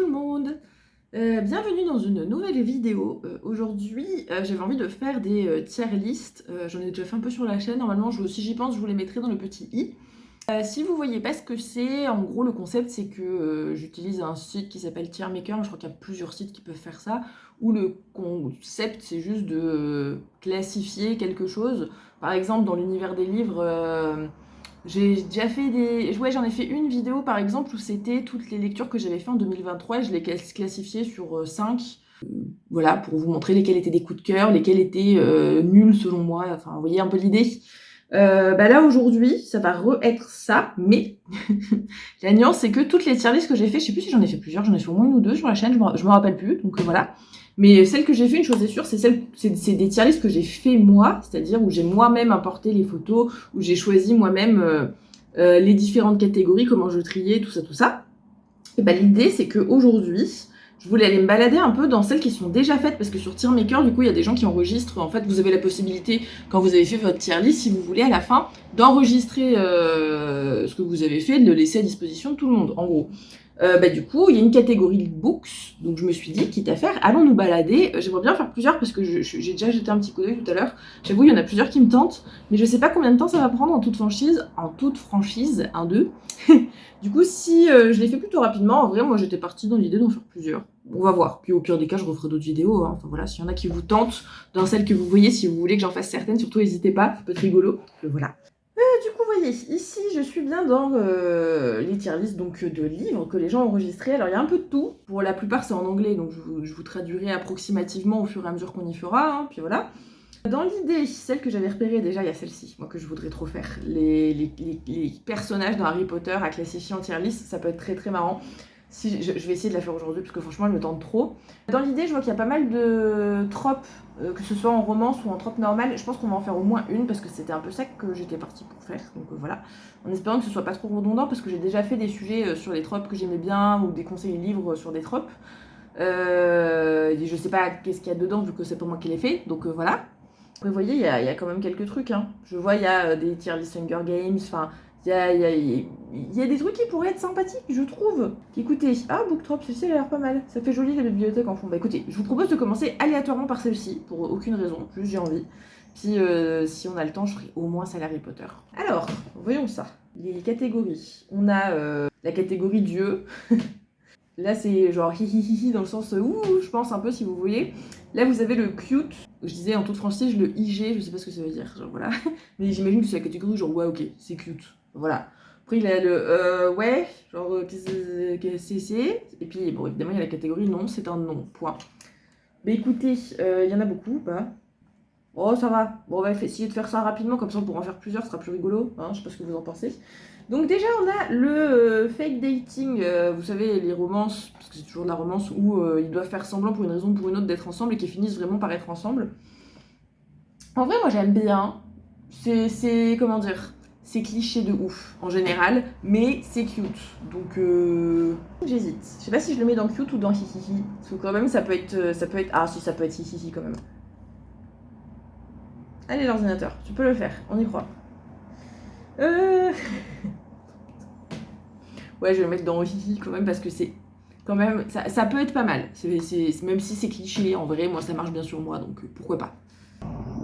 tout le monde. Bienvenue dans une nouvelle vidéo. Aujourd'hui, j'avais envie de faire des tier lists. J'en ai déjà fait un peu sur la chaîne. Normalement, si j'y pense, je vous les mettrai dans le petit i. Si vous voyez pas ce que c'est, en gros, le concept, c'est que j'utilise un site qui s'appelle Tiermaker. Je crois qu'il y a plusieurs sites qui peuvent faire ça. Où le concept, c'est juste de classifier quelque chose. Par exemple, dans l'univers des livres... j'ai déjà fait des... Ouais, j'en ai fait une vidéo par exemple où c'était toutes les lectures que j'avais fait en 2023 et je les classifiées sur 5. Voilà, pour vous montrer lesquelles étaient des coups de cœur, lesquelles étaient nuls selon moi. Enfin, vous voyez un peu l'idée. Là aujourd'hui, ça va re-être ça, mais la nuance c'est que toutes les tier lists que j'ai fait, je sais plus si j'en ai fait plusieurs, j'en ai fait au moins une ou deux sur la chaîne, je me rappelle plus, donc voilà. Mais celle que j'ai fait, une chose est sûre, c'est des tier lists que j'ai fait moi, c'est-à-dire où j'ai moi-même importé les photos, où j'ai choisi moi-même les différentes catégories, comment je triais, tout ça. Et l'idée c'est qu'aujourd'hui, je voulais aller me balader un peu dans celles qui sont déjà faites, parce que sur Tiermaker, du coup, il y a des gens qui enregistrent. En fait, vous avez la possibilité, quand vous avez fait votre tier list, si vous voulez, à la fin, d'enregistrer ce que vous avez fait, de le laisser à disposition de tout le monde, en gros. Du coup, il y a une catégorie books, donc je me suis dit, quitte à faire, allons nous balader. J'aimerais bien faire plusieurs, parce que j'ai déjà jeté un petit coup d'œil tout à l'heure. J'avoue, il y en a plusieurs qui me tentent, mais je sais pas combien de temps ça va prendre en toute franchise, 1, 2. Du coup, si je l'ai fait plutôt rapidement, en vrai, moi j'étais partie dans l'idée d'en faire plusieurs. On va voir. Puis au pire des cas, je referai d'autres vidéos. Enfin voilà, s'il y en a qui vous tentent, dans celles que vous voyez, si vous voulez que j'en fasse certaines, surtout n'hésitez pas, ça peut être rigolo. Voilà. Du coup, vous voyez, ici, je suis bien dans les tier lists donc, de livres que les gens ont enregistrés. Alors, il y a un peu de tout. Pour la plupart, c'est en anglais, donc je vous traduirai approximativement au fur et à mesure qu'on y fera. Hein, puis voilà. Dans l'idée, celle que j'avais repérée déjà, il y a celle-ci, moi que je voudrais trop faire. Les personnages dans Harry Potter à classifier en tier list, ça peut être très très marrant. Si, je vais essayer de la faire aujourd'hui parce que franchement, elle me tente trop. Dans l'idée, je vois qu'il y a pas mal de tropes, que ce soit en romance ou en trope normale. Je pense qu'on va en faire au moins une parce que c'était un peu ça que j'étais partie pour faire. Donc voilà, en espérant que ce soit pas trop redondant parce que j'ai déjà fait des sujets sur les tropes que j'aimais bien ou des conseils livres sur des tropes. Je sais pas qu'est-ce qu'il y a dedans vu que c'est pas moi qui l'ai fait, donc voilà. Vous voyez, il y a quand même quelques trucs. Hein. Je vois, il y a des tier list Hunger Games. Enfin, il y a des trucs qui pourraient être sympathiques, je trouve. Écoutez, Booktrop, celle-ci, elle a l'air pas mal. Ça fait joli, la bibliothèque en fond. Écoutez, je vous propose de commencer aléatoirement par celle-ci, pour aucune raison, juste j'ai envie. Puis, si on a le temps, je ferai au moins celle Harry Potter. Alors, voyons ça. Les catégories. On a la catégorie Dieu. Là, c'est genre hihihihi dans le sens ouh, je pense un peu si vous voyez. Là, vous avez le cute. Je disais en toute franchise le IG, je sais pas ce que ça veut dire. Genre voilà. Mais j'imagine que c'est la catégorie genre ouais, ok, c'est cute. Voilà. Après, il y a le ouais, genre qu'est-ce que c'est. Et puis, bon, évidemment, il y a la catégorie non, c'est un non. Point. Mais écoutez, il y en a beaucoup, pas. Oh, ça va. Bon, on va essayer de faire ça rapidement, comme ça on pourra en faire plusieurs, ce sera plus rigolo. Hein, je sais pas ce que vous en pensez. Donc déjà, on a le fake dating, vous savez, les romances, parce que c'est toujours de la romance, où ils doivent faire semblant pour une raison ou pour une autre d'être ensemble et qui finissent vraiment par être ensemble. En vrai, moi j'aime bien. C'est comment dire, c'est cliché de ouf en général, mais c'est cute. Donc j'hésite. Je sais pas si je le mets dans cute ou dans hihihi. Parce que quand même, ça peut être. Ah si, ça peut être hihihi quand même. Allez, l'ordinateur, tu peux le faire, on y croit. Ouais, je vais le mettre dans hihi quand même parce que c'est quand même ça peut être pas mal. Même si c'est cliché, en vrai, moi ça marche bien sur moi, donc pourquoi pas.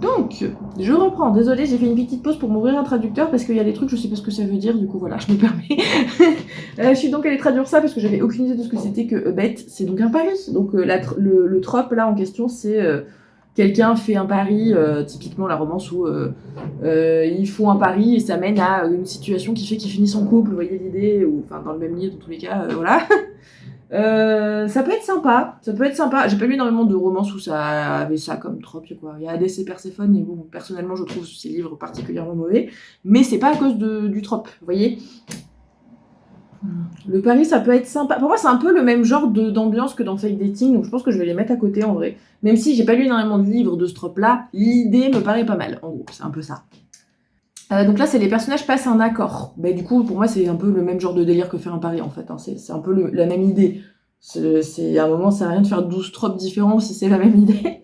Donc, je reprends. Désolée, j'ai fait une petite pause pour m'ouvrir un traducteur parce qu'il y a des trucs, je sais pas ce que ça veut dire, du coup voilà, je me permets. Je suis donc allée traduire ça parce que j'avais aucune idée de ce que c'était que bet. C'est donc un pari. Donc le trope là en question, c'est quelqu'un fait un pari, typiquement la romance où ils font un pari et ça mène à une situation qui fait qu'ils finissent en couple, vous voyez l'idée, ou enfin dans le même lit dans tous les cas, voilà. Ça peut être sympa, J'ai pas lu énormément de romances où ça avait ça comme trope, quoi. Il y a Hadès et Perséphone, et bon, personnellement, je trouve ces livres particulièrement mauvais, mais c'est pas à cause du trope, vous voyez. Le pari, ça peut être sympa. Pour moi, c'est un peu le même genre d'ambiance que dans Fake Dating, donc je pense que je vais les mettre à côté en vrai. Même si j'ai pas lu énormément de livres de ce trope-là, l'idée me paraît pas mal, en gros, c'est un peu ça. Donc là, c'est les personnages passent un accord. Du coup, pour moi, c'est un peu le même genre de délire que faire un pari, en fait. Hein. C'est un peu la même idée. À un moment, ça sert à rien de faire 12 tropes différents si c'est la même idée.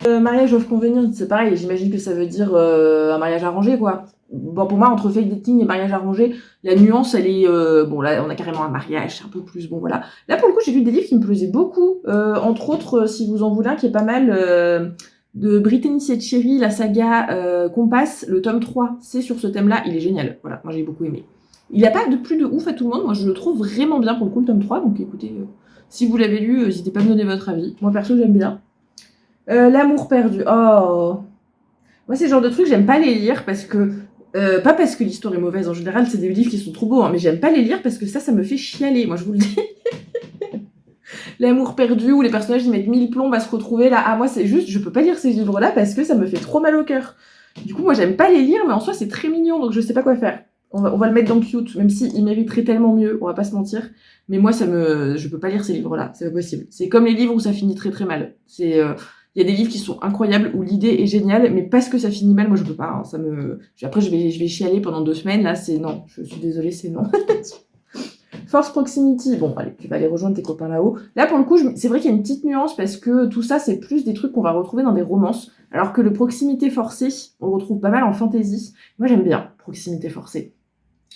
Mariage of convenience, c'est pareil, j'imagine que ça veut dire un mariage arrangé, quoi. Bon, pour moi, entre fake dating et mariage arrangé, la nuance, elle est... bon, là, on a carrément un mariage, c'est un peu plus... Bon, voilà. Là, pour le coup, j'ai lu des livres qui me plaisaient beaucoup. Entre autres, si vous en voulez un, qui est pas mal, de Brittany Setcheri, la saga Compass, le tome 3. C'est sur ce thème-là, il est génial. Voilà, moi, j'ai beaucoup aimé. Il n'y a pas de plus de ouf à tout le monde. Moi, je le trouve vraiment bien, pour le coup, le tome 3. Donc, écoutez, si vous l'avez lu, n'hésitez pas à me donner votre avis. Moi, perso, j'aime bien. L'amour perdu. Oh. Moi, c'est le genre de truc, j'aime pas les lire parce que... pas parce que l'histoire est mauvaise, en général, c'est des livres qui sont trop beaux, hein, mais j'aime pas les lire parce que ça me fait chialer, moi, je vous le dis. L'amour perdu, où les personnages, ils mettent 1000 plombes à se retrouver, là. Ah, moi, c'est juste, je peux pas lire ces livres-là parce que ça me fait trop mal au cœur. Du coup, moi, j'aime pas les lire, mais en soi, c'est très mignon, donc je sais pas quoi faire. On va le mettre dans cute, même s'il mériterait tellement mieux, on va pas se mentir. Mais moi, je peux pas lire ces livres-là, c'est pas possible. C'est comme les livres où ça finit très très mal. C'est... Il y a des livres qui sont incroyables, où l'idée est géniale, mais parce que ça finit mal, moi je peux pas. Hein, après, je vais chialer pendant 2 semaines. Là, c'est non. Je suis désolée, c'est non. Force Proximity. Bon, allez, tu vas aller rejoindre tes copains là-haut. Là, pour le coup, c'est vrai qu'il y a une petite nuance, parce que tout ça, c'est plus des trucs qu'on va retrouver dans des romances, alors que le proximité forcée, on le retrouve pas mal en fantasy. Moi, j'aime bien proximité forcée.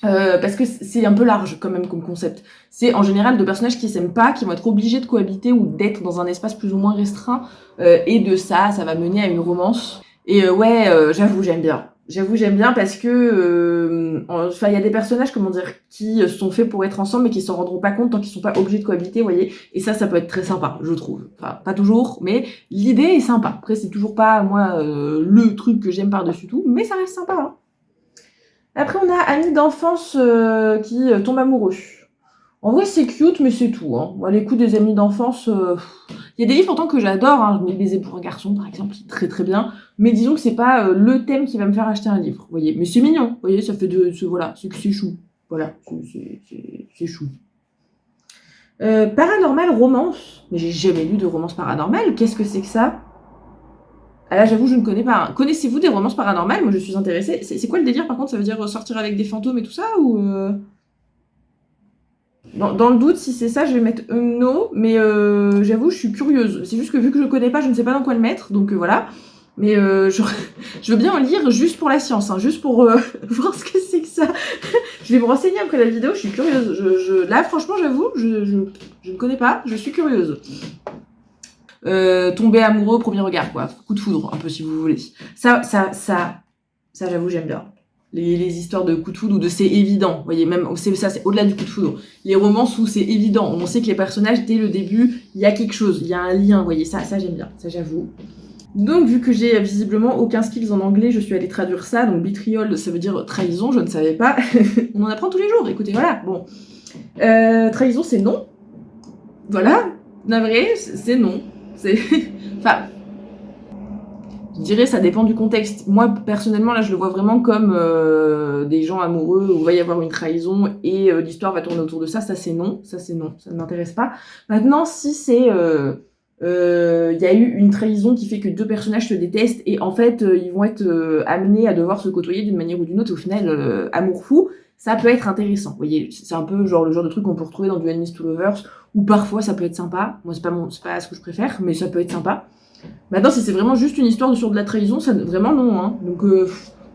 Parce que c'est un peu large quand même comme concept. C'est en général 2 personnages qui s'aiment pas, qui vont être obligés de cohabiter ou d'être dans un espace plus ou moins restreint, et de ça va mener à une romance. Et j'avoue j'aime bien. J'avoue j'aime bien parce que il y a des personnages, comment dire, qui sont faits pour être ensemble mais qui s'en rendront pas compte tant qu'ils sont pas obligés de cohabiter, vous voyez. Et ça peut être très sympa, je trouve. Enfin, pas toujours, mais l'idée est sympa. Après c'est toujours pas moi le truc que j'aime par-dessus tout, mais ça reste sympa. Hein. Après, on a amis d'enfance qui tombent amoureux. En vrai, c'est cute, mais c'est tout. Hein. Moi, les coups des amis d'enfance... Il y a des livres pourtant que j'adore. Hein. 1000 baisers pour un garçon, par exemple, qui est très très bien. Mais disons que c'est pas le thème qui va me faire acheter un livre. Vous voyez. Mais c'est mignon. Vous voyez, ça fait voilà, c'est chou. Voilà, c'est chou. Paranormal romance. Mais j'ai jamais lu de romance paranormale. Qu'est-ce que c'est que ça? Ah là, j'avoue, je ne connais pas. Hein. Connaissez-vous des romances paranormales? Moi, je suis intéressée. C'est quoi le délire, par contre? Ça veut dire sortir avec des fantômes et tout ça? Ou dans le doute, si c'est ça, je vais mettre no. Mais j'avoue, je suis curieuse. C'est juste que vu que je connais pas, je ne sais pas dans quoi le mettre. Donc voilà. Mais je veux bien en lire juste pour la science. Hein, juste pour voir ce que c'est que ça. Je vais me renseigner après la vidéo. Je suis curieuse. Là, franchement, j'avoue, je ne connais pas. Je suis curieuse. Tomber amoureux au premier regard, quoi. Coup de foudre, un peu, si vous voulez. Ça j'avoue, j'aime bien. Les histoires de coup de foudre ou de c'est évident. Vous voyez, même, c'est au-delà du coup de foudre. Les romances où c'est évident. On sait que les personnages, dès le début, il y a quelque chose. Il y a un lien, vous voyez. Ça j'aime bien. Ça, j'avoue. Donc, vu que j'ai visiblement aucun skills en anglais, je suis allée traduire ça. Donc, betrayal, ça veut dire trahison, je ne savais pas. On en apprend tous les jours, écoutez, voilà. Bon. Trahison, c'est non. Voilà. Navré, c'est non. Enfin, je dirais ça dépend du contexte. Moi, personnellement, là, je le vois vraiment comme des gens amoureux où il va y avoir une trahison et l'histoire va tourner autour de ça. Ça, c'est non. Ça ne m'intéresse pas. Maintenant, si c'est... y a eu une trahison qui fait que 2 personnages se détestent et en fait, ils vont être amenés à devoir se côtoyer d'une manière ou d'une autre. Au final, amour fou, ça peut être intéressant. Vous voyez, c'est un peu genre le genre de truc qu'on peut retrouver dans du Enemies to Lovers, où parfois ça peut être sympa. Moi, c'est pas ce que je préfère, mais ça peut être sympa. Maintenant, si c'est vraiment juste une histoire sur de la trahison, ça vraiment non. Hein. Donc,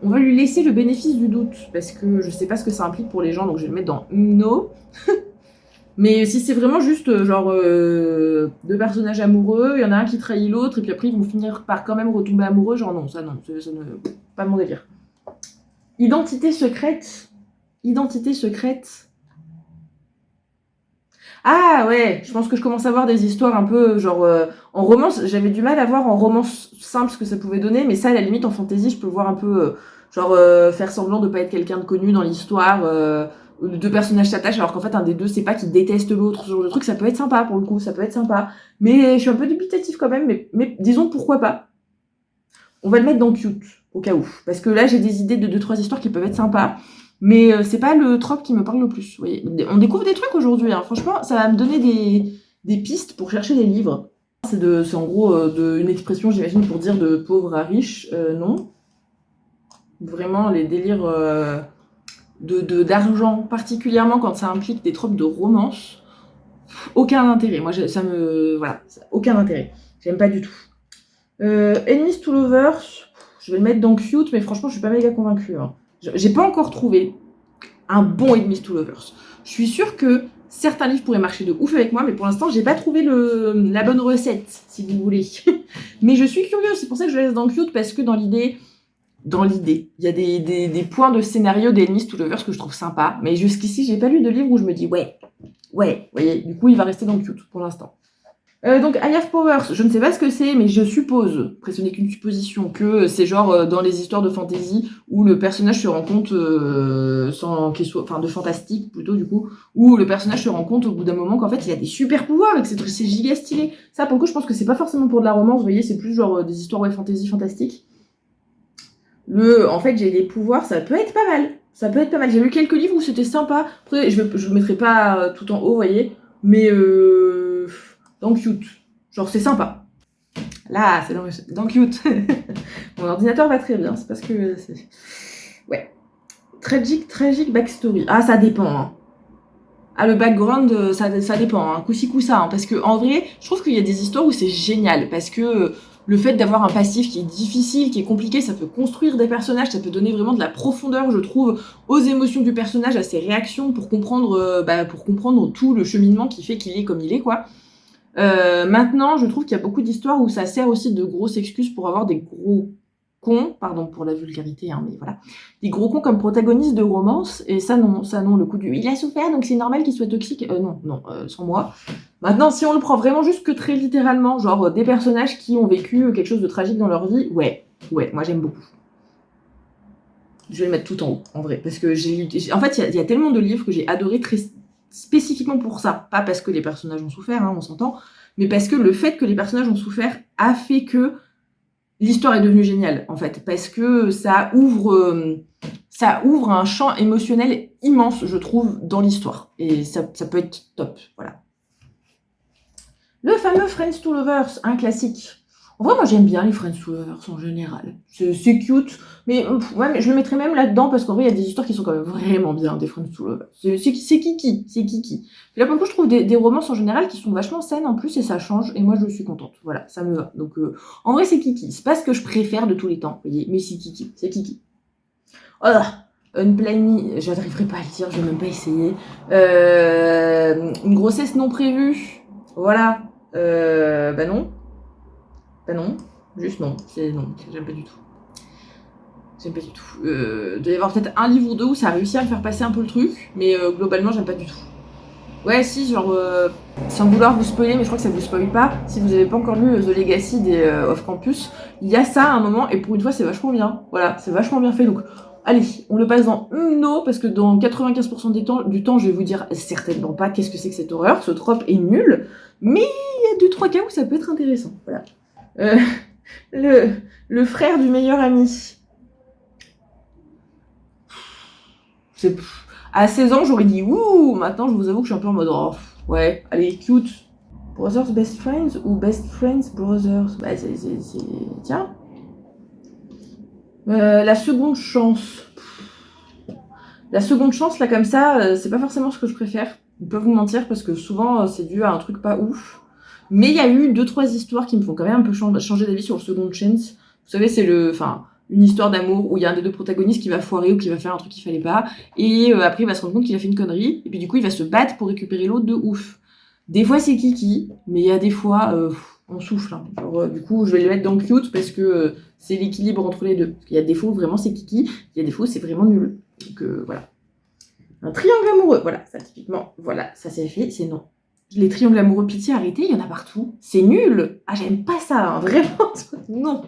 on va lui laisser le bénéfice du doute, parce que je sais pas ce que ça implique pour les gens, donc je vais le mettre dans no. Mais si c'est vraiment juste genre 2 personnages amoureux, il y en a un qui trahit l'autre, et puis après ils vont finir par quand même retomber amoureux, genre non, ça pas mon délire. Identité secrète. Identité secrète. Ah ouais, je pense que je commence à voir des histoires un peu genre en romance. J'avais du mal à voir en romance simple ce que ça pouvait donner, mais ça à la limite en fantasy je peux voir un peu faire semblant de pas être quelqu'un de connu dans l'histoire, 2 personnages s'attachent alors qu'en fait un des deux c'est pas qu'il déteste l'autre, ce genre de truc, ça peut être sympa pour le coup, ça peut être sympa. Mais je suis un peu dubitatif quand même, mais disons pourquoi pas. On va le mettre dans cute au cas où, parce que là j'ai des idées de 2-3 histoires qui peuvent être sympas. Mais c'est pas le trope qui me parle le plus. Vous voyez. On découvre des trucs aujourd'hui. Hein. Franchement, ça va me donner des pistes pour chercher des livres. C'est en gros une expression, j'imagine, pour dire de pauvre à riche. Non. Vraiment, les délires d'argent, particulièrement quand ça implique des tropes de romance, aucun intérêt. Moi, voilà, aucun intérêt. J'aime pas du tout. Enemies to Lovers, je vais le mettre dans cute, mais franchement, je suis pas méga convaincue. Hein. J'ai pas encore trouvé un bon Enemies to Lovers. Je suis sûre que certains livres pourraient marcher de ouf avec moi, mais pour l'instant, j'ai pas trouvé la bonne recette, si vous voulez. Mais je suis curieuse, c'est pour ça que je le laisse dans cute, parce que dans l'idée, il y a des points de scénario des Enemies to Lovers que je trouve sympa, mais jusqu'ici, j'ai pas lu de livre où je me dis ouais, vous voyez, du coup, il va rester dans cute pour l'instant. Donc, I Have Powers, je ne sais pas ce que c'est, mais je suppose, après ce n'est qu'une supposition, que c'est genre dans les histoires de fantasy où le personnage se rend compte, sans qu'il soit, enfin de fantastique plutôt du coup, où le personnage se rend compte au bout d'un moment qu'en fait il a des super pouvoirs et que c'est giga stylé. Ça, pour le coup, je pense que c'est pas forcément pour de la romance, vous voyez, c'est plus genre des histoires fantasy fantastiques. En fait, j'ai des pouvoirs, ça peut être pas mal. Ça peut être pas mal. J'ai lu quelques livres où c'était sympa. Après, je mettrai pas tout en haut, vous voyez, mais dans cute. Genre, c'est sympa. Là, c'est dans cute. Mon ordinateur va très bien, c'est parce que... Ouais. Tragic backstory. Ah, ça dépend, hein. Ah, le background, ça dépend, hein. Coup-ci, coup-ça. Hein. Parce que, en vrai, je trouve qu'il y a des histoires où c'est génial. Parce que le fait d'avoir un passif qui est difficile, qui est compliqué, ça peut construire des personnages, ça peut donner vraiment de la profondeur, je trouve, aux émotions du personnage, à ses réactions, pour comprendre tout le cheminement qui fait qu'il est comme il est, quoi. Maintenant, je trouve qu'il y a beaucoup d'histoires où ça sert aussi de grosses excuses pour avoir des gros cons, pardon pour la vulgarité, hein, mais voilà, des gros cons comme protagonistes de romance, et ça non, le coup du il a souffert donc c'est normal qu'il soit toxique, non, sans moi. Maintenant, si on le prend vraiment juste que très littéralement, genre des personnages qui ont vécu quelque chose de tragique dans leur vie, ouais, moi j'aime beaucoup. Je vais le mettre tout en haut, en vrai, parce que en fait, il y a tellement de livres que j'ai adoré très spécifiquement pour ça, pas parce que les personnages ont souffert, hein, on s'entend, mais parce que le fait que les personnages ont souffert a fait que l'histoire est devenue géniale, en fait, parce que ça ouvre un champ émotionnel immense, je trouve, dans l'histoire, et ça peut être top, voilà. Le fameux Friends to Lovers, un classique. En vrai, moi j'aime bien les Friends to Lovers en général. C'est cute, mais ouais, mais je le mettrais même là-dedans parce qu'en vrai, il y a des histoires qui sont quand même vraiment bien, des Friends to Lovers. C'est kiki. Et là, pour le coup, je trouve des romances en général qui sont vachement saines en plus et ça change, et moi je suis contente. Voilà, ça me va. Donc, en vrai, c'est kiki. C'est pas ce que je préfère de tous les temps, vous voyez, mais c'est kiki. Oh, Unplanned, je n'arriverai pas à le dire, je vais même pas essayer. Une grossesse non prévue, voilà. Bah non, juste non, j'aime pas du tout. Il doit y avoir peut-être un livre ou deux où ça a réussi à me faire passer un peu le truc, mais globalement j'aime pas du tout. Ouais, si, genre, sans vouloir vous spoiler, mais je crois que ça vous spoil pas, si vous avez pas encore lu The Legacy des Off Campus, il y a ça à un moment, et pour une fois c'est vachement bien, voilà, c'est vachement bien fait, donc allez, on le passe dans no, parce que dans 95% du temps, je vais vous dire certainement pas qu'est-ce que c'est que cette horreur, ce trope est nul, mais il y a 2-3 cas où ça peut être intéressant, voilà. Le frère du meilleur ami. À 16 ans, j'aurais dit ouh, maintenant je vous avoue que je suis un peu en mode oh, ouais, allez, cute. Brothers Best Friends ou Best Friends Brothers? Bah, tiens. La seconde chance. La seconde chance, là, comme ça, c'est pas forcément ce que je préfère. Je peux vous mentir parce que souvent, c'est dû à un truc pas ouf. Mais il y a eu 2-3 histoires qui me font quand même un peu changer d'avis sur le second chance. Vous savez, c'est une histoire d'amour où il y a un des deux protagonistes qui va foirer ou qui va faire un truc qu'il fallait pas. Et après, il va se rendre compte qu'il a fait une connerie. Et puis du coup, il va se battre pour récupérer l'autre de ouf. Des fois, c'est kiki. Mais il y a des fois, on souffle. Hein. Alors, du coup, je vais le mettre dans cute parce que c'est l'équilibre entre les deux. Parce qu'il y a des fois où vraiment c'est kiki. Il y a des fois où c'est vraiment nul. Donc voilà. Un triangle amoureux. Voilà, ça typiquement. Voilà, ça c'est fait. C'est non. Les triangles amoureux, pitié, arrêtez, il y en a partout. C'est nul. Ah, j'aime pas ça, hein, vraiment. Non.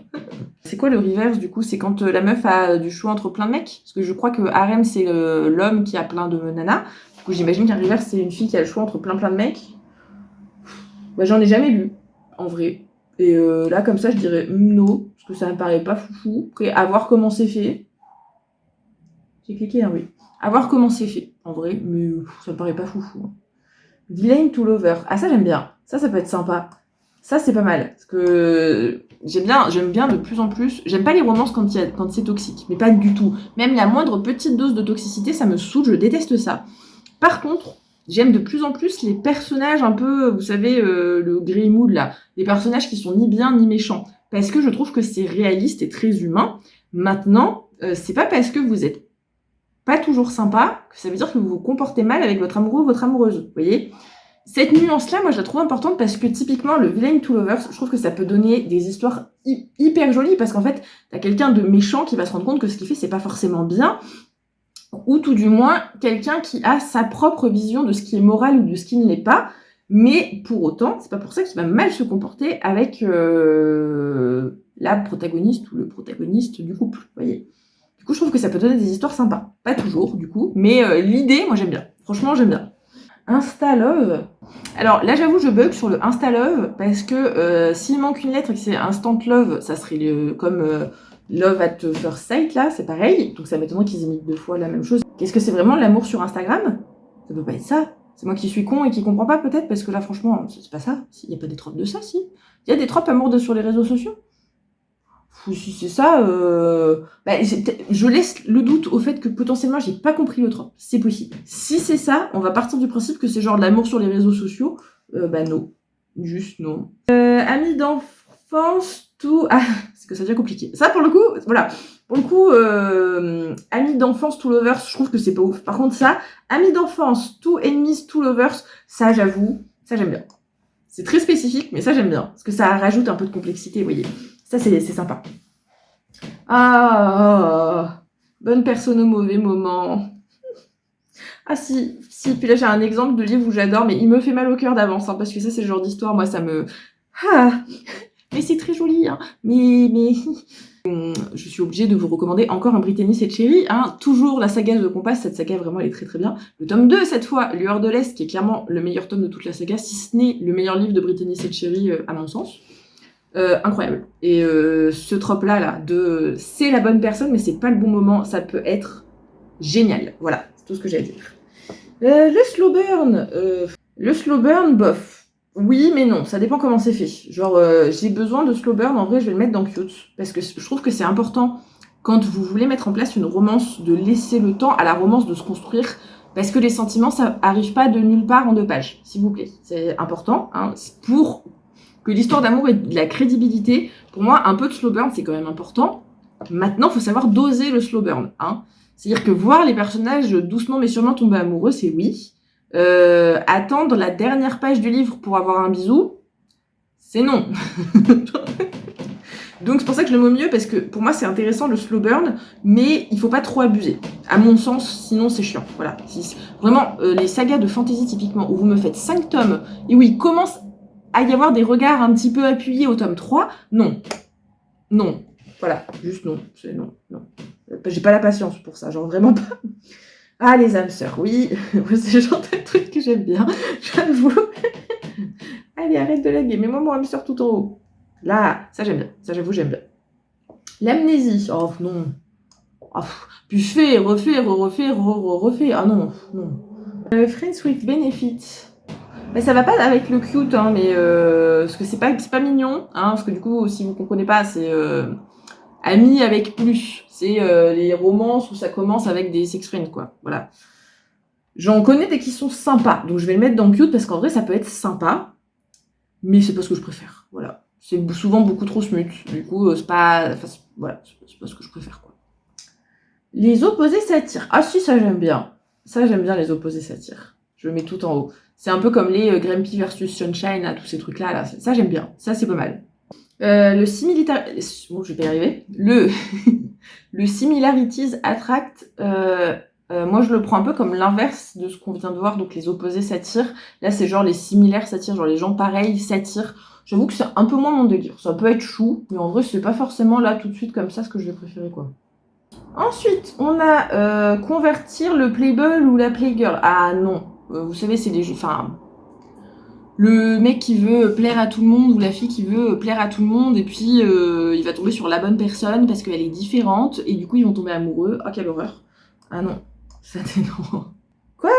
C'est quoi le reverse, du coup? C'est quand la meuf a du choix entre plein de mecs? Parce que je crois que harem, c'est l'homme qui a plein de nanas. Du coup, j'imagine qu'un reverse, c'est une fille qui a le choix entre plein de mecs. Bah, j'en ai jamais lu, en vrai. Et là, comme ça, je dirais no, parce que ça me paraît pas foufou. Après, à voir comment c'est fait. J'ai cliqué, hein, oui. À voir comment c'est fait, en vrai, mais ça me paraît pas foufou. Hein. Villain to Lover. Ah, ça, j'aime bien. Ça peut être sympa. Ça, c'est pas mal. Parce que j'aime bien de plus en plus. J'aime pas les romances quand c'est toxique. Mais pas du tout. Même la moindre petite dose de toxicité, ça me saoule. Je déteste ça. Par contre, j'aime de plus en plus les personnages un peu, vous savez, le grey mood, là. Les personnages qui sont ni bien ni méchants. parce que je trouve que c'est réaliste et très humain. Maintenant, c'est pas parce que vous êtes pas toujours sympa que ça veut dire que vous vous comportez mal avec votre amoureux ou votre amoureuse, vous voyez. Cette nuance-là, moi, je la trouve importante parce que typiquement, le villain to lovers, je trouve que ça peut donner des histoires hyper jolies parce qu'en fait, t'as quelqu'un de méchant qui va se rendre compte que ce qu'il fait, c'est pas forcément bien, ou tout du moins, quelqu'un qui a sa propre vision de ce qui est moral ou de ce qui ne l'est pas, mais pour autant, c'est pas pour ça qu'il va mal se comporter avec la protagoniste ou le protagoniste du couple, vous voyez. Du coup, je trouve que ça peut donner des histoires sympas. Pas toujours, du coup, mais l'idée, moi, j'aime bien. Franchement, j'aime bien. Insta Love. Alors là, j'avoue, je bug sur le Insta Love parce que s'il manque une lettre et que c'est Instant Love, ça serait comme Love at First Sight, là, c'est pareil. Donc ça m'étonnerait qu'ils imitent 2 fois la même chose. Qu'est-ce que c'est vraiment l'amour sur Instagram? Ça peut pas être ça. C'est moi qui suis con et qui comprends pas peut-être parce que là, franchement, c'est pas ça. Il y a pas des tropes de ça, si. Il y a des tropes amour sur les réseaux sociaux. Si c'est ça, je laisse le doute au fait que potentiellement j'ai pas compris le trope. C'est possible. Si c'est ça, on va partir du principe que c'est genre de l'amour sur les réseaux sociaux. Non. Juste non. Amis d'enfance, tout... Ah, c'est que ça devient compliqué. Ça, pour le coup, voilà. Pour le coup, amis d'enfance, tout lovers, je trouve que c'est pas ouf. Par contre, ça, amis d'enfance, tout enemies, tout lovers, ça, j'avoue, ça, j'aime bien. C'est très spécifique, mais ça, j'aime bien. Parce que ça rajoute un peu de complexité, vous voyez. Ça, c'est sympa. Bonne personne au mauvais moment. Ah si, puis là j'ai un exemple de livre où j'adore, mais il me fait mal au cœur d'avance, parce que ça c'est le genre d'histoire, moi ça me... mais c'est très joli, mais... Je suis obligée de vous recommander encore un Brittany et Cherry, toujours la saga de Compass, cette saga vraiment elle est très très bien. Le tome 2 cette fois, Lueur de l'Est, qui est clairement le meilleur tome de toute la saga, si ce n'est le meilleur livre de Brittany et Cherry à mon sens. Incroyable. Et ce trope-là, de c'est la bonne personne, mais c'est pas le bon moment, ça peut être génial. Voilà, c'est tout ce que j'ai à dire. Le slow burn, bof. Oui, mais non, ça dépend comment c'est fait. Genre, j'ai besoin de slow burn, en vrai, je vais le mettre dans Cute. Parce que je trouve que c'est important, quand vous voulez mettre en place une romance, de laisser le temps à la romance de se construire. Parce que les sentiments, ça arrive pas de nulle part en 2 pages, s'il vous plaît. C'est important, pour que l'histoire d'amour ait de la crédibilité. Pour moi, un peu de slow burn, c'est quand même important. Maintenant, il faut savoir doser le slow burn. C'est-à-dire que voir les personnages doucement mais sûrement tomber amoureux, c'est oui. Attendre la dernière page du livre pour avoir un bisou, c'est non. Donc c'est pour ça que je le mets au mieux, parce que pour moi c'est intéressant le slow burn, mais il faut pas trop abuser. À mon sens, sinon c'est chiant. Voilà. Vraiment, les sagas de fantasy typiquement, où vous me faites 5 tomes, et où il commence à y avoir des regards un petit peu appuyés au tome 3, non. Non. Voilà, juste non. C'est non. J'ai pas la patience pour ça, genre vraiment pas. Ah, les âmes sœurs, oui. C'est le genre de truc que j'aime bien, j'avoue. Allez, arrête de laguer, mets-moi mon âme sœur tout en haut. Là, ça j'aime bien, ça j'avoue j'aime bien. L'amnésie, oh non. Puis refait, refait. Ah non. Friends with Benefits. Mais ça va pas avec le cute, mais parce que c'est pas mignon, parce que du coup, si vous comprenez pas, c'est amis avec plus. C'est les romances où ça commence avec des sex friends, quoi. Voilà. J'en connais des qui sont sympas, donc je vais le mettre dans cute parce qu'en vrai, ça peut être sympa, mais c'est pas ce que je préfère. Voilà. C'est souvent beaucoup trop smut. Du coup, c'est pas ce que je préfère, quoi. Les opposés s'attirent. Ah si, ça j'aime bien. Ça j'aime bien, les opposés s'attirent. Je le mets tout en haut. C'est un peu comme les Grumpy versus Sunshine, tous ces trucs-là. Là. Ça j'aime bien. Ça c'est pas mal. Le similarities... Bon, je vais pas y arriver. Le similarities attract... moi, je le prends un peu comme l'inverse de ce qu'on vient de voir. Donc, les opposés s'attirent. Là, c'est genre les similaires s'attirent. Genre les gens pareils s'attirent. J'avoue que c'est un peu moins mon délire. Ça peut être chou, mais en vrai, c'est pas forcément là tout de suite comme ça ce que je vais préférer, quoi. Ensuite, on a convertir le Playboy ou la Playgirl. Ah non. Vous savez, c'est des jeux... Enfin... Le mec qui veut plaire à tout le monde ou la fille qui veut plaire à tout le monde et puis il va tomber sur la bonne personne parce qu'elle est différente et du coup ils vont tomber amoureux. Ah, quelle horreur. Ah non, ça t'énerve. Quoi?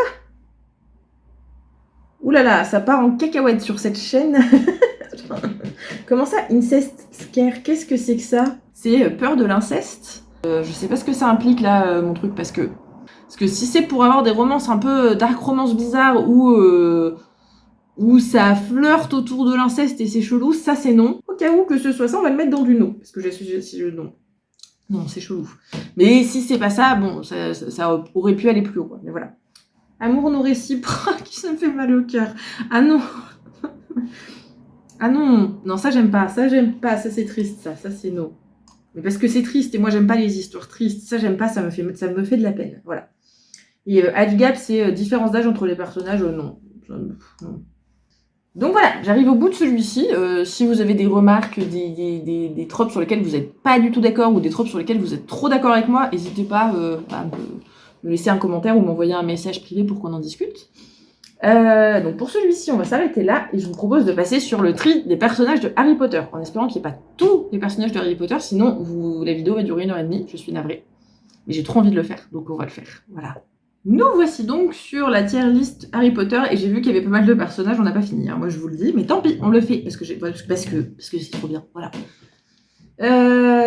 Ouh là là, ça part en cacahuète sur cette chaîne. Comment ça, incest scare? Qu'est-ce que c'est que ça? C'est peur de l'inceste? Je sais pas ce que ça implique là, mon truc, parce que si c'est pour avoir des romances un peu dark romance bizarre ou où ça flirte autour de l'inceste et c'est chelou, ça c'est non. Au cas où que ce soit ça, on va le mettre dans du non, parce que j'ai si je non. Non, c'est chelou. Mais si c'est pas ça, bon, ça aurait pu aller plus haut, quoi. Mais voilà. Amour non réciproque, ça me fait mal au cœur. Ah non. Ah non, non, ça j'aime pas, ça c'est triste, ça c'est non. Mais parce que c'est triste et moi j'aime pas les histoires tristes, ça j'aime pas, ça me fait de la peine, voilà. Et age gap, c'est différence d'âge entre les personnages, non. Non. Donc voilà, j'arrive au bout de celui-ci. Si vous avez des remarques, des tropes sur lesquels vous n'êtes pas du tout d'accord ou des tropes sur lesquels vous êtes trop d'accord avec moi, n'hésitez pas à me laisser un commentaire ou m'envoyer un message privé pour qu'on en discute. Donc pour celui-ci, on va s'arrêter là et je vous propose de passer sur le tri des personnages de Harry Potter, en espérant qu'il n'y ait pas tous les personnages de Harry Potter, sinon la vidéo va durer 1h30, je suis navrée. Mais j'ai trop envie de le faire, donc on va le faire. Voilà. Nous voici donc sur la tier list Harry Potter et j'ai vu qu'il y avait pas mal de personnages, on n'a pas fini, hein, moi je vous le dis, mais tant pis, on le fait parce que c'est trop bien, voilà.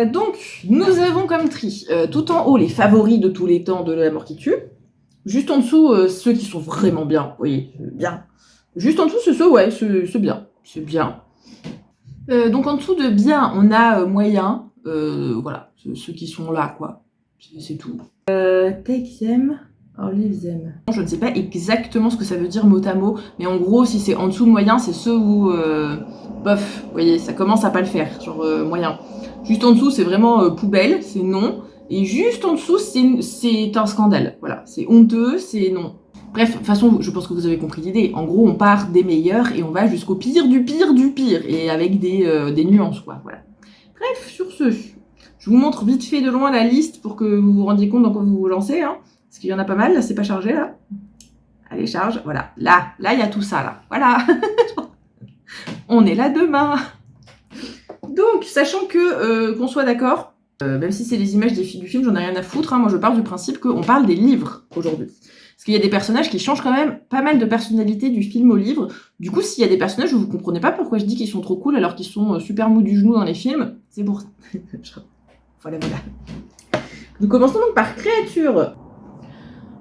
Donc nous avons comme tri, tout en haut les favoris de tous les temps de La Mort qui tue, juste en dessous ceux qui sont vraiment bien, vous voyez, bien. Juste en dessous c'est ceux, ouais, c'est bien, c'est bien. Donc en dessous de bien, on a moyen, voilà, ceux qui sont là quoi, c'est tout. Take them. Olive them. Je ne sais pas exactement ce que ça veut dire mot à mot, mais en gros, si c'est en dessous de moyen, c'est ceux où, bof, vous voyez, ça commence à pas le faire, genre moyen. Juste en dessous, c'est vraiment poubelle, c'est non. Et juste en dessous, c'est un scandale. Voilà, c'est honteux, c'est non. Bref, de toute façon, je pense que vous avez compris l'idée. En gros, on part des meilleurs et on va jusqu'au pire du pire du pire, et avec des nuances, quoi. Voilà. Bref, sur ce, je vous montre vite fait de loin la liste pour que vous vous rendiez compte dans quoi vous vous lancez, hein. Parce qu'il y en a pas mal, là, c'est pas chargé, là. Allez, charge, voilà. Là, il y a tout ça, là. Voilà. On est là demain. Donc, sachant que, qu'on soit d'accord, même si c'est les images des filles du film, j'en ai rien à foutre, hein, moi je pars du principe qu'on parle des livres, aujourd'hui. Parce qu'il y a des personnages qui changent quand même pas mal de personnalité du film au livre. Du coup, s'il y a des personnages où vous comprenez pas pourquoi je dis qu'ils sont trop cool alors qu'ils sont super mous du genou dans les films, c'est pour ça. Voilà. Nous commençons donc par Créature.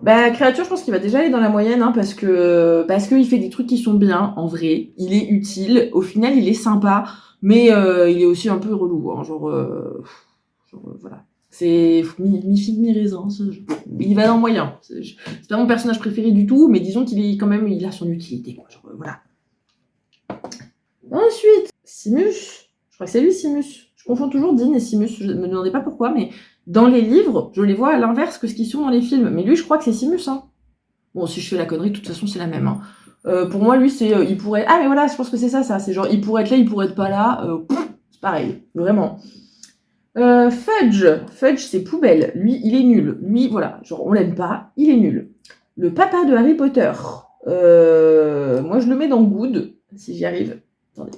Bah, Créature, je pense qu'il va déjà aller dans la moyenne, hein, parce que il fait des trucs qui sont bien, en vrai. Il est utile. Au final, il est sympa, mais il est aussi un peu relou, hein, voilà. C'est mi-figue, mi-raisin. Il va dans le moyen. C'est pas mon personnage préféré du tout, mais disons qu'il est quand même, il a son utilité, quoi. Voilà. Ensuite, Simus. Je crois que c'est lui, Simus. Je confonds toujours Dean et Simus. Je me demandais pas pourquoi, mais dans les livres, je les vois à l'inverse que ce qu'ils sont dans les films. Mais lui, je crois que c'est Simus, hein. Bon, si je fais la connerie, de toute façon, c'est la même, hein. Pour moi, lui, c'est... il pourrait... Ah, mais voilà, je pense que c'est ça. C'est genre, il pourrait être là, il pourrait être pas là. C'est pareil, vraiment. Fudge. Fudge, c'est poubelle. Lui, il est nul. Lui, voilà, genre, on l'aime pas, il est nul. Le papa de Harry Potter. Moi, je le mets dans Good, si j'y arrive. Attendez.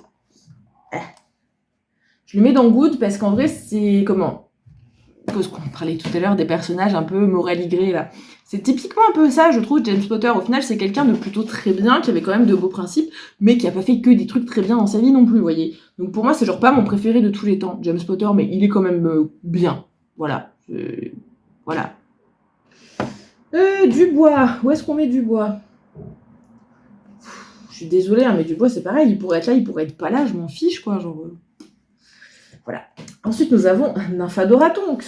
Je le mets dans Good parce qu'en vrai, c'est... Comment ? Parce qu'on parlait tout à l'heure des personnages un peu moraligrés, là. C'est typiquement un peu ça, je trouve, James Potter. Au final, c'est quelqu'un de plutôt très bien, qui avait quand même de beaux principes, mais qui a pas fait que des trucs très bien dans sa vie non plus, vous voyez. Donc pour moi, c'est genre pas mon préféré de tous les temps, James Potter, mais il est quand même bien. Voilà. Voilà. Dubois. Où est-ce qu'on met Dubois ? Je suis désolée, hein, mais Dubois, c'est pareil. Il pourrait être là, il pourrait être pas là, je m'en fiche, quoi. Genre... Voilà. Ensuite, nous avons Nymphadora Tonks.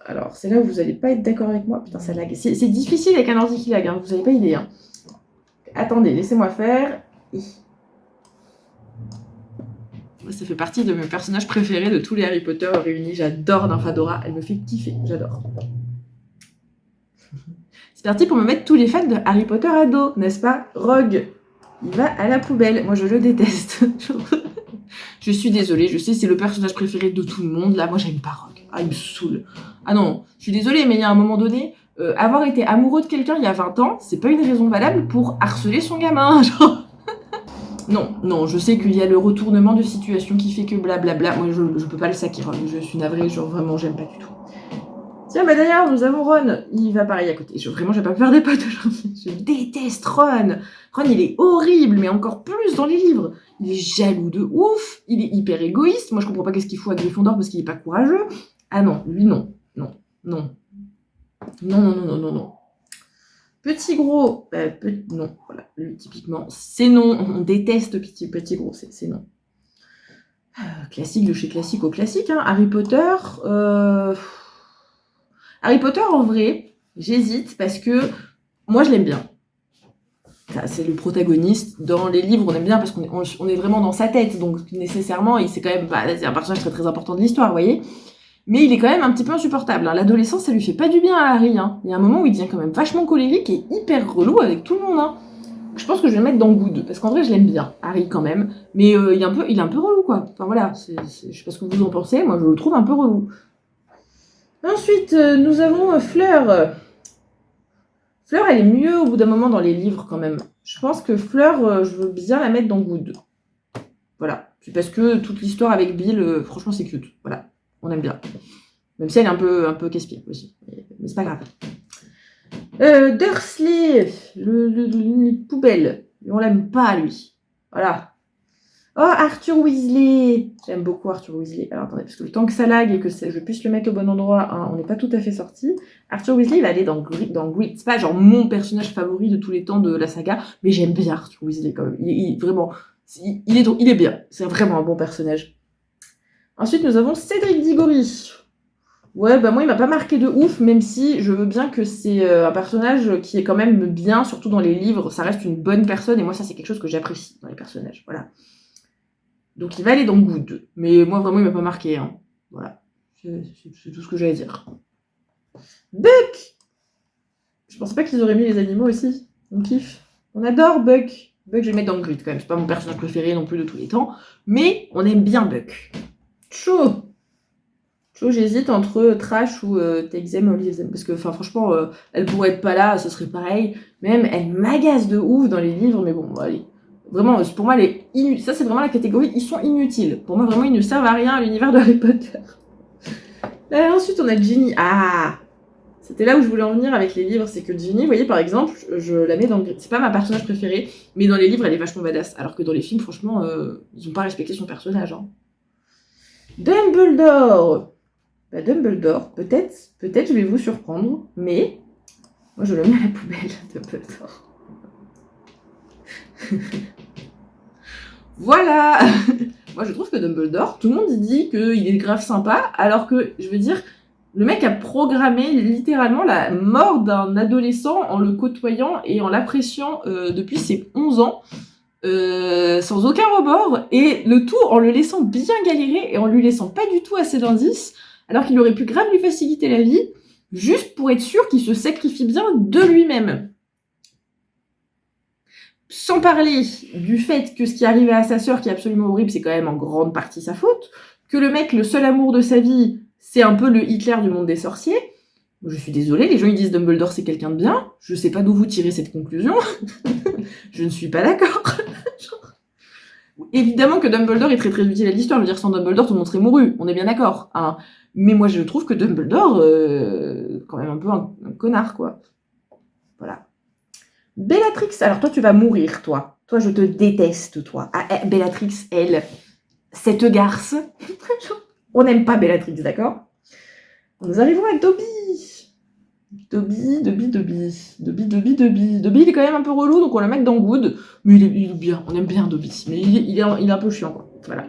Alors, c'est là où vous n'allez pas être d'accord avec moi. Putain, ça lag. C'est difficile avec un ordi qui lag, hein. Vous n'avez pas idée. Hein. Attendez, laissez-moi faire. Ça fait partie de mes personnages préférés de tous les Harry Potter réunis. J'adore Nymphadora. Elle me fait kiffer. J'adore. C'est parti pour me mettre tous les fans de Harry Potter à dos, n'est-ce pas? Rogue. Il va à la poubelle. Moi, je le déteste. Je suis désolée, je sais, c'est le personnage préféré de tout le monde. Là, moi, j'aime pas Rogue. Ah, il me saoule. Ah non, je suis désolée, mais il y a un moment donné, avoir été amoureux de quelqu'un il y a 20 ans, c'est pas une raison valable pour harceler son gamin. Genre... Non, je sais qu'il y a le retournement de situation qui fait que blablabla. Moi, je peux pas le saquer, Ron. Je suis navrée, genre vraiment, j'aime pas du tout. Tiens, bah d'ailleurs, nous avons Ron. Il va pareil à côté. Vraiment, j'ai pas peur des potes aujourd'hui. Je déteste Ron. Ron, il est horrible, mais encore plus dans les livres. Il est jaloux de ouf. Il est hyper égoïste. Moi, je comprends pas qu'est-ce qu'il fout à Gryffondor parce qu'il est pas courageux. Ah non, lui, non. Petit gros, non, voilà, lui, typiquement, c'est non. On déteste petit gros, c'est non. Classique de chez classique au classique, hein. Harry Potter, en vrai, j'hésite parce que moi, je l'aime bien. C'est le protagoniste. Dans les livres, on aime bien parce qu'on est vraiment dans sa tête. Donc, nécessairement, c'est quand même c'est un personnage très très important de l'histoire, vous voyez. Mais il est quand même un petit peu insupportable. Hein. L'adolescence, ça lui fait pas du bien à Harry. Hein. Il y a un moment où il devient quand même vachement colérique et hyper relou avec tout le monde. Hein. Je pense que je vais le mettre dans Good, parce qu'en vrai, je l'aime bien, Harry, quand même. Mais il est un peu relou, quoi. Enfin, voilà, je sais pas ce que vous en pensez, moi, je le trouve un peu relou. Ensuite, nous avons Fleur. Fleur, elle est mieux au bout d'un moment dans les livres, quand même. Je pense que Fleur, je veux bien la mettre dans Good. Voilà. C'est parce que toute l'histoire avec Bill, franchement, c'est cute. Voilà. On aime bien. Même si elle est un peu casse-pied aussi. Mais c'est pas grave. Dursley, le poubelle. On l'aime pas, lui. Voilà. Oh, Arthur Weasley. J'aime beaucoup Arthur Weasley. Alors, attendez, parce que le temps que ça lag et que je puisse le mettre au bon endroit, hein, on n'est pas tout à fait sorti. Arthur Weasley, il va aller dans Grid. C'est pas genre mon personnage favori de tous les temps de la saga, mais j'aime bien Arthur Weasley quand même. Vraiment, il est bien. C'est vraiment un bon personnage. Ensuite, nous avons Cédric Diggory. Ouais, bah moi, il m'a pas marqué de ouf, même si je veux bien que c'est un personnage qui est quand même bien, surtout dans les livres. Ça reste une bonne personne, et moi, ça, c'est quelque chose que j'apprécie dans les personnages. Voilà. Donc, il va aller dans Good. Mais moi, vraiment, il m'a pas marqué. Hein. Voilà. C'est tout ce que j'ai à dire. Buck. Je pensais pas qu'ils auraient mis les animaux aussi. On kiffe. On adore Buck. Buck, je vais le mettre dans Grid, quand même. C'est pas mon personnage préféré non plus de tous les temps. Mais on aime bien Buck. Chaud. J'hésite entre Trash ou Texem, parce que franchement, elle pourrait être pas là, ce serait pareil. Même, elle m'agace de ouf dans les livres, mais bon, allez. Vraiment, pour moi, ça c'est vraiment la catégorie, ils sont inutiles. Pour moi, vraiment, ils ne servent à rien à l'univers de Harry Potter. Ensuite, on a Ginny. Ah, c'était là où je voulais en venir avec les livres, c'est que Ginny, vous voyez, par exemple, je la mets dans... C'est pas ma personnage préférée, mais dans les livres, elle est vachement badass. Alors que dans les films, franchement, ils n'ont pas respecté son personnage. Hein. Dumbledore. Bah, Dumbledore, peut-être je vais vous surprendre, mais moi je le mets à la poubelle, Dumbledore. Voilà. Moi je trouve que Dumbledore, tout le monde dit qu'il est grave sympa, alors que, je veux dire, le mec a programmé littéralement la mort d'un adolescent en le côtoyant et en l'appréciant depuis ses 11 ans. Sans aucun rebord, et le tout en le laissant bien galérer et en lui laissant pas du tout assez d'indices, alors qu'il aurait pu grave lui faciliter la vie, juste pour être sûr qu'il se sacrifie bien de lui-même. Sans parler du fait que ce qui est arrivé à sa sœur, qui est absolument horrible, c'est quand même en grande partie sa faute, que le mec, le seul amour de sa vie, c'est un peu le Hitler du monde des sorciers. Je suis désolée, les gens ils disent Dumbledore c'est quelqu'un de bien, je sais pas d'où vous tirez cette conclusion, je ne suis pas d'accord. Évidemment que Dumbledore est très très utile à l'histoire, je veux dire sans Dumbledore tout le monde serait mouru, on est bien d'accord. Hein. Mais moi je trouve que Dumbledore, quand même un peu un connard quoi. Voilà. Bellatrix, alors toi tu vas mourir toi. Toi je te déteste toi. Ah, Bellatrix, elle, cette garce. On n'aime pas Bellatrix, d'accord? Nous arrivons à Dobby. Dobby, il est quand même un peu relou, donc on va le mettre dans Good. Mais il est bien, on aime bien Dobby. Mais il est un peu chiant, quoi. Voilà.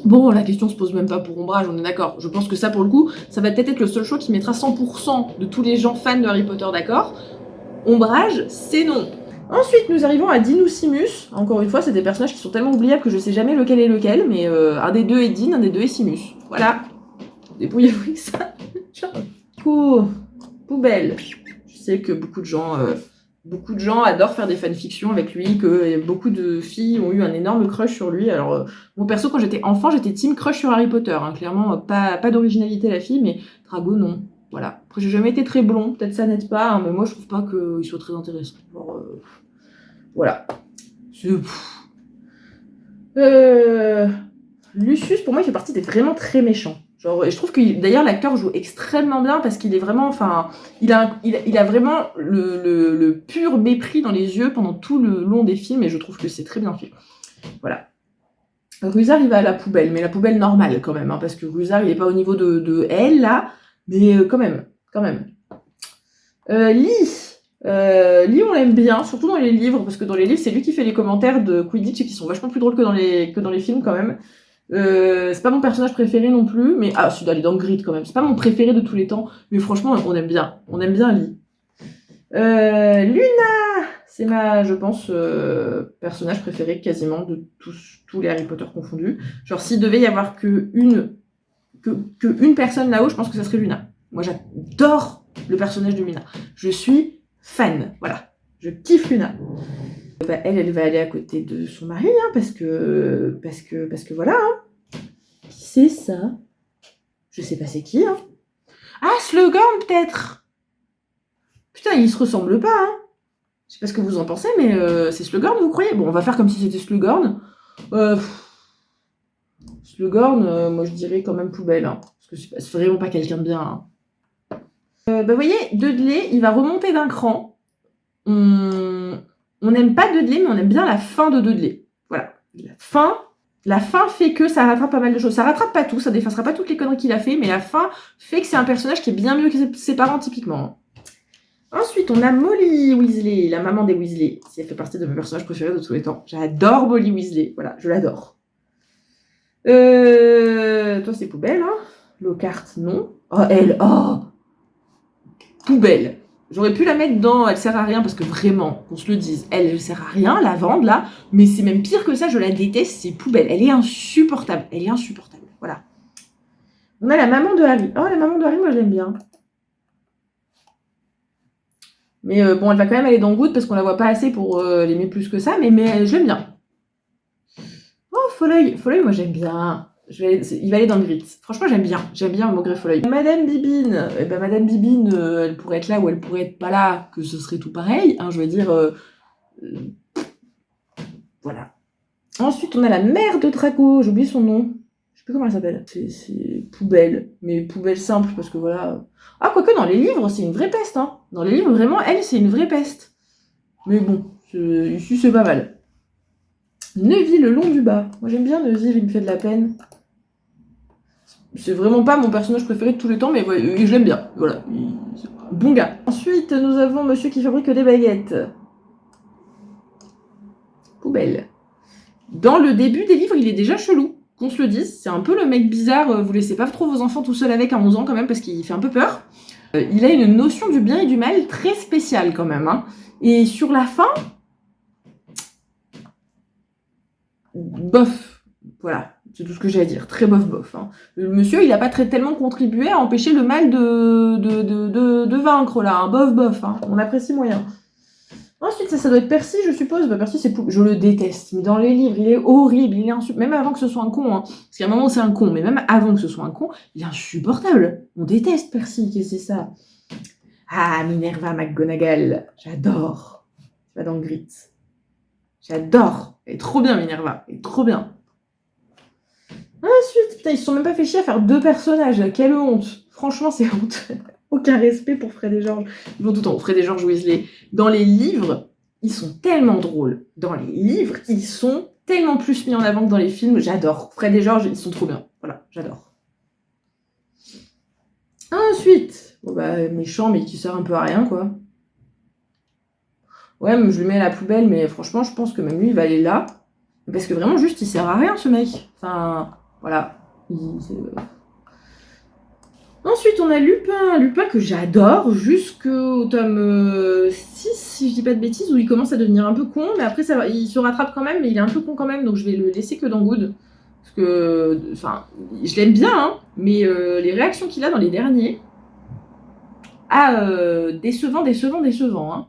Bon, la question se pose même pas pour Ombrage, on est d'accord. Je pense que ça, pour le coup, ça va peut-être être le seul choix qui mettra 100% de tous les gens fans de Harry Potter, d'accord? Ombrage, c'est non. Ensuite, nous arrivons à Dean ou Simus. Encore une fois, c'est des personnages qui sont tellement oubliables que je sais jamais lequel est lequel, mais un des deux est Dean, un des deux est Simus. Voilà. Débrouillez-vous avec ça. Cool. Poubelle. Je sais que beaucoup de gens adorent faire des fanfictions avec lui, que beaucoup de filles ont eu un énorme crush sur lui. Alors, mon perso, quand j'étais enfant, j'étais team crush sur Harry Potter. Hein. Clairement, pas d'originalité la fille, mais Drago, non. Voilà. Après, j'ai jamais été très blond, peut-être ça n'aide pas, hein, mais moi, je trouve pas qu'il soit très intéressant. Alors, voilà. Lucius, pour moi, il fait partie des vraiment très méchants. Genre, et je trouve que d'ailleurs l'acteur joue extrêmement bien parce qu'il est vraiment, enfin, il a vraiment le pur mépris dans les yeux pendant tout le long des films et je trouve que c'est très bien fait. Voilà. Rusard il va à la poubelle, mais la poubelle normale quand même, hein, parce que Rusard il est pas au niveau de elle là, mais quand même. Lee, Lee, on l'aime bien, surtout dans les livres, parce que dans les livres, c'est lui qui fait les commentaires de Quidditch et qui sont vachement plus drôles que dans les films quand même. C'est pas mon personnage préféré non plus, mais ah, celui d'aller dans le grid quand même. C'est pas mon préféré de tous les temps, mais franchement, on aime bien. On aime bien Lee. Luna, c'est ma, je pense, personnage préféré quasiment de tous les Harry Potter confondus. Genre, s'il devait y avoir que une personne là-haut, je pense que ça serait Luna. Moi, j'adore le personnage de Luna. Je suis fan, voilà. Je kiffe Luna. Bah, elle va aller à côté de son mari, hein, parce que voilà. Hein. Qui c'est ça? Je sais pas c'est qui. Hein. Ah, Slughorn peut-être. Putain, ils se ressemblent pas. Hein. Je sais pas ce que vous en pensez, mais c'est Slughorn, vous croyez? Bon, on va faire comme si c'était Slughorn. Slughorn, moi je dirais quand même poubelle, hein, parce que c'est vraiment pas quelqu'un de bien. Hein. Bah, vous voyez, Dudley, il va remonter d'un cran. On n'aime pas Dudley, mais on aime bien la fin de Dudley. Voilà. La fin fait que ça rattrape pas mal de choses. Ça rattrape pas tout, ça défacera pas toutes les conneries qu'il a fait, mais la fin fait que c'est un personnage qui est bien mieux que ses parents, typiquement. Ensuite, on a Molly Weasley, la maman des Weasley. Elle fait partie de mes personnages préférés de tous les temps. J'adore Molly Weasley. Voilà, je l'adore. Toi, c'est poubelle, hein. Lockhart, non. Oh, elle, oh poubelle. J'aurais pu la mettre dans elle sert à rien parce que vraiment, qu'on se le dise, elle sert à rien, la vendre là, mais c'est même pire que ça, je la déteste, c'est poubelle. Elle est insupportable. Elle est insupportable. Voilà. On a la maman de Harry. Oh, la maman de Harry, moi je l'aime bien. Mais bon, elle va quand même aller dans Good parce qu'on la voit pas assez pour l'aimer plus que ça, mais je l'aime bien. Oh, Folleuil, moi j'aime bien. Il va aller dans le grit. Franchement, j'aime bien Maugrey Folleuil. Madame Bibine, eh ben, Madame Bibine, elle pourrait être là ou elle pourrait être pas là, que ce serait tout pareil. Hein, je veux dire, voilà. Ensuite, on a la mère de Draco, j'oublie son nom. Je sais plus comment elle s'appelle. C'est poubelle, mais poubelle simple parce que voilà. Ah, quoique dans les livres, c'est une vraie peste. Hein. Dans les livres, vraiment, elle, c'est une vraie peste. Mais bon, ici, c'est pas mal. Neville, le long du bas. Moi, j'aime bien Neville, il me fait de la peine. C'est vraiment pas mon personnage préféré de tous les temps, mais ouais, je l'aime bien. Voilà. Bon gars. Ensuite, nous avons monsieur qui fabrique des baguettes. Poubelle. Dans le début des livres, il est déjà chelou. Qu'on se le dise. C'est un peu le mec bizarre. Vous laissez pas trop vos enfants tout seuls avec à 11 ans quand même, parce qu'il fait un peu peur. Il a une notion du bien et du mal très spéciale quand même. Hein. Et sur la fin... Bof. Voilà. C'est tout ce que j'ai à dire. Très bof. Hein. Le monsieur, il n'a pas tellement contribué à empêcher le mal de vaincre, là. Hein. Bof. Hein. On apprécie moyen. Ensuite, ça doit être Percy, je suppose. Bah, Percy, je le déteste. Mais dans les livres, il est horrible. Il est insupportable. Même avant que ce soit un con. Hein. Parce qu'à un moment, c'est un con. Mais même avant que ce soit un con, il est insupportable. On déteste Percy. Qu'est-ce que c'est ça? Ah, Minerva McGonagall. J'adore. Tu vas dans le grit. J'adore. Elle est trop bien, Minerva. Elle est trop bien. Ensuite, putain, ils se sont même pas fait chier à faire 2 personnages. Quelle honte. Franchement, c'est honte. Aucun respect pour Fred et George. Ils vont tout le temps, Fred et George Weasley. Dans les livres, ils sont tellement drôles. Dans les livres, ils sont tellement plus mis en avant que dans les films. J'adore. Fred et George, ils sont trop bien. Voilà, j'adore. Ensuite, bon bah, méchant, mais qui sert un peu à rien, quoi. Ouais, je le mets à la poubelle, mais franchement, je pense que même lui, il va aller là. Parce que vraiment, juste, il sert à rien, ce mec. Enfin, voilà. Ensuite, on a Lupin que j'adore, jusqu'au tome 6, si je dis pas de bêtises, où il commence à devenir un peu con, mais après, il se rattrape quand même, mais il est un peu con quand même, donc je vais le laisser que dans Good. Parce que, enfin, je l'aime bien, hein, mais les réactions qu'il a dans les derniers, décevant. Hein.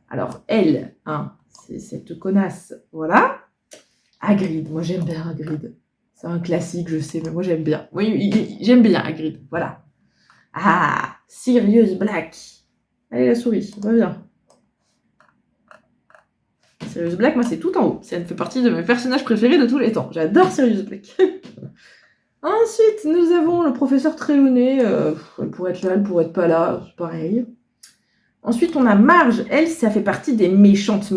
Alors, elle, hein, c'est cette connasse, voilà. Hagrid, moi j'aime bien Hagrid. C'est un classique, je sais, mais moi j'aime bien. Oui, j'aime bien Hagrid, voilà. Ah, Sirius Black. Allez la souris, reviens. Sirius Black, moi c'est tout en haut. Ça fait partie de mes personnages préférés de tous les temps. J'adore Sirius Black. Ensuite, nous avons le professeur Trelawney. Elle pourrait être là, elle pourrait être pas là, c'est pareil. Ensuite, on a Marge. Elle, ça fait partie des méchantes.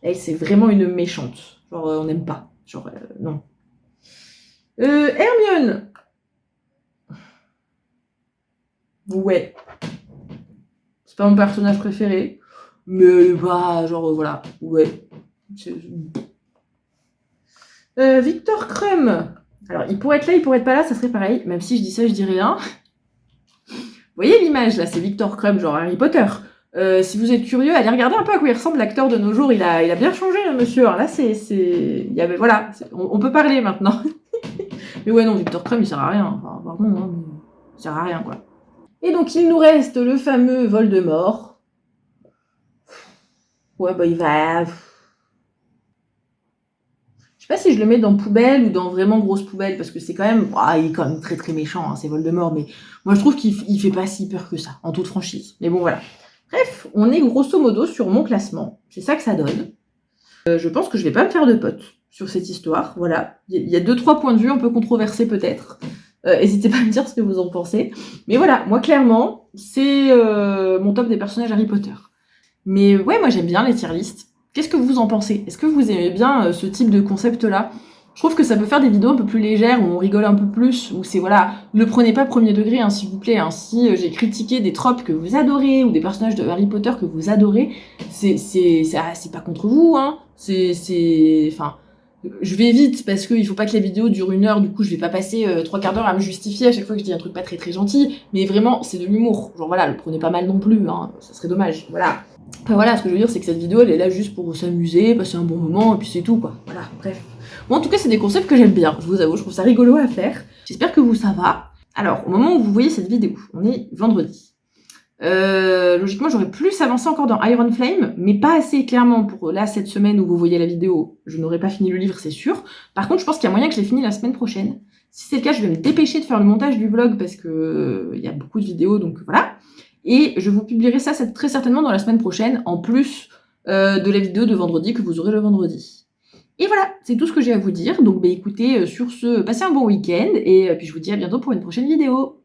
Elle, c'est vraiment une méchante. Genre, on n'aime pas. Genre, non. Hermione. Ouais. C'est pas mon personnage préféré. mais elle est pas, genre, voilà, ouais. Victor Crumb. Alors, il pourrait être là, il pourrait être pas là, ça serait pareil. Même si je dis ça, je dis rien. Vous voyez l'image, là, c'est Victor Crumb, genre Harry Potter. Si vous êtes curieux, allez regarder un peu à quoi il ressemble l'acteur de nos jours. Il a bien changé, le monsieur. Alors là, il y avait, voilà, on peut parler maintenant. Mais ouais, non, Victor Crumb, il sert à rien. Enfin, pardon, hein, mais il sert à rien, quoi. Et donc, il nous reste le fameux Voldemort. Ouais, bah, il va... Je sais pas si je le mets dans poubelle ou dans vraiment grosse poubelle, parce que c'est quand même... Ah, il est quand même très très méchant, hein, c'est Voldemort, mais moi je trouve qu'il fait pas si peur que ça, en toute franchise. Mais bon, voilà. Bref, on est grosso modo sur mon classement. C'est ça que ça donne. Je pense que je vais pas me faire de potes sur cette histoire, voilà. Il y a 2-3 points de vue un peu controversés peut-être. N'hésitez pas à me dire ce que vous en pensez. Mais voilà, moi clairement, c'est mon top des personnages Harry Potter. Mais ouais, moi j'aime bien les tier lists. Qu'est-ce que vous en pensez? Est-ce que vous aimez bien ce type de concept-là? Je trouve que ça peut faire des vidéos un peu plus légères, où on rigole un peu plus, où c'est, voilà, ne prenez pas premier degré, hein, s'il vous plaît. Hein. Si j'ai critiqué des tropes que vous adorez, ou des personnages de Harry Potter que vous adorez, c'est pas contre vous, hein. Enfin, je vais vite, parce qu'il faut pas que la vidéo dure 1 heure, du coup je vais pas passer 3 quarts d'heure à me justifier à chaque fois que je dis un truc pas très très gentil, mais vraiment, c'est de l'humour. Genre voilà, le prenez pas mal non plus, hein, ça serait dommage, voilà. Enfin voilà, ce que je veux dire, c'est que cette vidéo, elle est là juste pour s'amuser, passer un bon moment, et puis c'est tout, quoi. Voilà, bref. Bon, en tout cas, c'est des concepts que j'aime bien, je vous avoue, je trouve ça rigolo à faire. J'espère que vous, ça va. Alors, au moment où vous voyez cette vidéo, on est vendredi. Logiquement, j'aurais plus avancé encore dans Iron Flame, mais pas assez clairement pour là, cette semaine où vous voyez la vidéo. Je n'aurais pas fini le livre, c'est sûr. Par contre, je pense qu'il y a moyen que je l'ai fini la semaine prochaine. Si c'est le cas, je vais me dépêcher de faire le montage du vlog parce que il y a beaucoup de vidéos, donc voilà. Et je vous publierai ça très certainement dans la semaine prochaine, en plus de la vidéo de vendredi que vous aurez le vendredi. Et voilà, c'est tout ce que j'ai à vous dire. Donc bah, écoutez, sur ce, passez un bon week-end, et puis je vous dis à bientôt pour une prochaine vidéo.